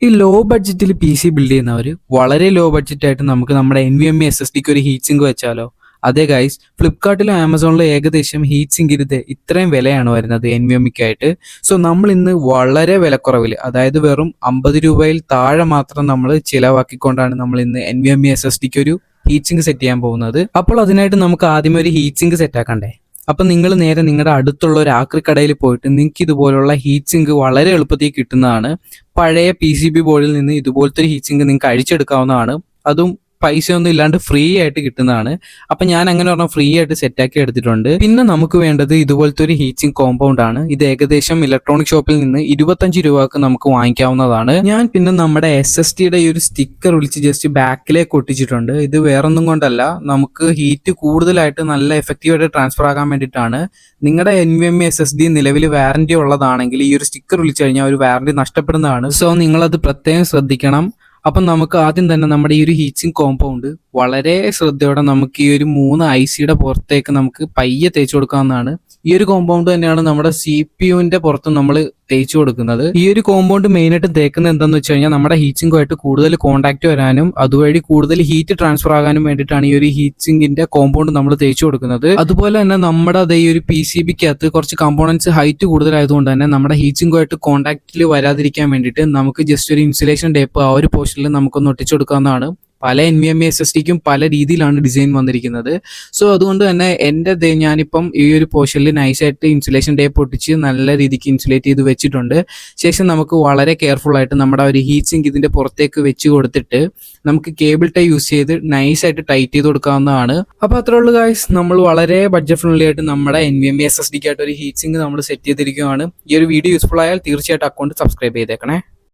ഈ ലോ ബഡ്ജറ്റിൽ P C build ചെയ്യുന്നവർ വളരെ ലോ ബഡ്ജറ്റ് നമുക്ക് നമ്മുടെ NVMe SSDക്ക് ഒരു ഹീറ്റ് സിങ്ക് വെച്ചാലോ? അതെ ഗൈസ്, ഫ്ലിപ്കാർട്ടിലും ആമസോണിലും ഏകദേശം ഹീറ്റ് സിങ്കിന് ഇത്രയും വിലയാണ് വരുന്നത് NVMeക്കായിട്ട്. സോ നമ്മൾ ഇന്ന് വളരെ വിലക്കുറവിൽ, അതായത് വെറും 50 രൂപയിൽ താഴെ മാത്രം നമ്മൾ ചിലവാക്കിക്കൊണ്ടാണ് നമ്മൾ ഇന്ന് NVMe SSDക്ക് ഒരു ഹീറ്റ് സിങ്ക് സെറ്റ് ചെയ്യാൻ പോകുന്നത്. അപ്പോൾ അതിനായിട്ട് നമുക്ക് ആദ്യമേ ഒരു ഹീറ്റ് സിങ്ക് സെറ്റ് ആക്കണ്ടേ? അപ്പൊ നിങ്ങൾ നേരെ നിങ്ങളുടെ അടുത്തുള്ള ഒരു ആക്രി കടയിൽ പോയിട്ട് നിങ്ങൾക്ക് ഇതുപോലുള്ള ഹീറ്റ് സിങ്ക് വളരെ എളുപ്പത്തിൽ കിട്ടുന്നതാണ്. പഴയ PCB ബോർഡിൽ നിന്ന് ഇതുപോലത്തെ ഒരു ഹീറ്റ് സിങ്ക് നിങ്ങൾക്ക് അഴിച്ചെടുക്കാവുന്നതാണ്. അതും പൈസയൊന്നും ഇല്ലാണ്ട് ഫ്രീ ആയിട്ട് കിട്ടുന്നതാണ്. അപ്പൊ ഞാൻ അങ്ങനെ പറഞ്ഞാൽ ഫ്രീ ആയിട്ട് സെറ്റാക്കി എടുത്തിട്ടുണ്ട്. പിന്നെ നമുക്ക് വേണ്ടത് ഇതുപോലത്തെ ഒരു ഹീറ്റ് സിങ്ക് കോമ്പൗണ്ട് ആണ്. ഇത് ഏകദേശം ഇലക്ട്രോണിക് ഷോപ്പിൽ നിന്ന് 25 രൂപക്ക് നമുക്ക് വാങ്ങിക്കാവുന്നതാണ്. ഞാൻ പിന്നെ നമ്മുടെ SSDയുടെ ഈ ഒരു സ്റ്റിക്കർ വിളിച്ച് ജസ്റ്റ് ബാക്കിലേക്ക് ഒട്ടിച്ചിട്ടുണ്ട്. ഇത് വേറൊന്നും കൊണ്ടല്ല, നമുക്ക് ഹീറ്റ് കൂടുതലായിട്ട് നല്ല എഫക്റ്റീവായിട്ട് ട്രാൻസ്ഫർ ആകാൻ വേണ്ടിയിട്ടാണ്. നിങ്ങളുടെ NVMe SSD നിലവിൽ വാറന്റി ഉള്ളതാണെങ്കിൽ ഈ ഒരു സ്റ്റിക്കർ വിളിച്ചു കഴിഞ്ഞാൽ ഒരു വാറന്റി നഷ്ടപ്പെടുന്നതാണ്. സോ നിങ്ങളത് പ്രത്യേകം ശ്രദ്ധിക്കണം. അപ്പം നമുക്ക് ആദ്യം തന്നെ നമ്മുടെ ഈ ഒരു ഹീറ്റ് സിങ്ക് കോമ്പൗണ്ട് വളരെ ശ്രദ്ധയോടെ നമുക്ക് ഈ ഒരു 3 ICയുടെ പുറത്തേക്ക് നമുക്ക് പയ്യെ തേച്ച് കൊടുക്കാവുന്നതാണ്. ഈ ഒരു കോമ്പൗണ്ട് തന്നെയാണ് നമ്മുടെ CPUവിന്റെ പുറത്ത് നമ്മൾ തേച്ച് കൊടുക്കുന്നത്. ഈ ഒരു കോമ്പൗണ്ട് മെയിനായിട്ട് തേക്കുന്നത് എന്താണെന്ന് വെച്ച് കഴിഞ്ഞാൽ നമ്മുടെ ഹീറ്റ് സിങ്കുമായിട്ട് കൂടുതൽ കോൺടാക്ട് വരാനും അതുവഴി കൂടുതൽ ഹീറ്റ് ട്രാൻസ്ഫർ ആകാനും വേണ്ടിയിട്ടാണ് ഈ ഒരു ഹീറ്റ് സിങ്കിന്റെ കോമ്പൗണ്ട് നമ്മൾ തേച്ച് കൊടുക്കുന്നത്. അതുപോലെ തന്നെ നമ്മുടെ ഈ ഒരു PCBക്കകത്ത് കുറച്ച് കമ്പോണൻസ് ഹൈറ്റ് കൂടുതലായതുകൊണ്ട് തന്നെ നമ്മുടെ ഹീറ്റ് സിങ്കുമായിട്ട് കോൺടാക്റ്റിൽ വരാതിരിക്കാൻ വേണ്ടിയിട്ട് നമുക്ക് ജസ്റ്റ് ഒരു ഇൻസുലേഷൻ ടേപ്പ് ആ ഒരു പോർഷനിൽ നമുക്കൊന്ന് ഒട്ടിച്ചു കൊടുക്കാവുന്നതാണ്. പല NVMe SSDക്കും പല രീതിയിലാണ് ഡിസൈൻ വന്നിരിക്കുന്നത്. സോ അതുകൊണ്ട് തന്നെ ഞാനിപ്പം ഈ ഒരു പോർഷനിൽ നൈസായിട്ട് ഇൻസുലേഷൻ ടേപ്പ് ഒട്ടിച്ച് നല്ല രീതിക്ക് ഇൻസുലേറ്റ് ചെയ്ത് വെച്ചിട്ടുണ്ട്. ശേഷം നമുക്ക് വളരെ കെയർഫുൾ ആയിട്ട് നമ്മുടെ ഒരു ഹീറ്റ് സിങ്ക് ഇതിന്റെ പുറത്തേക്ക് വെച്ച് കൊടുത്തിട്ട് നമുക്ക് കേബിൾ ടൈ യൂസ് ചെയ്ത് നൈസായിട്ട് ടൈറ്റ് ചെയ്ത് കൊടുക്കാവുന്നതാണ്. അപ്പോൾ അത്രേ ഉള്ളൂ ഗൈസ്, നമ്മൾ വളരെ ബഡ്ജറ്റ് ഫ്രണ്ട്ലി ആയിട്ട് നമ്മുടെ NVMe SSDക്കായിട്ട് ഒരു ഹീറ്റ് സിങ്ക് നമ്മൾ സെറ്റ് ചെയ്തിരിക്കുകയാണ്. ഈ ഒരു വീഡിയോ യൂസ്ഫുൾ ആയാൽ തീർച്ചയായിട്ടും അക്കൗണ്ട് സബ്സ്ക്രൈബ് ചെയ്തേക്കണേ.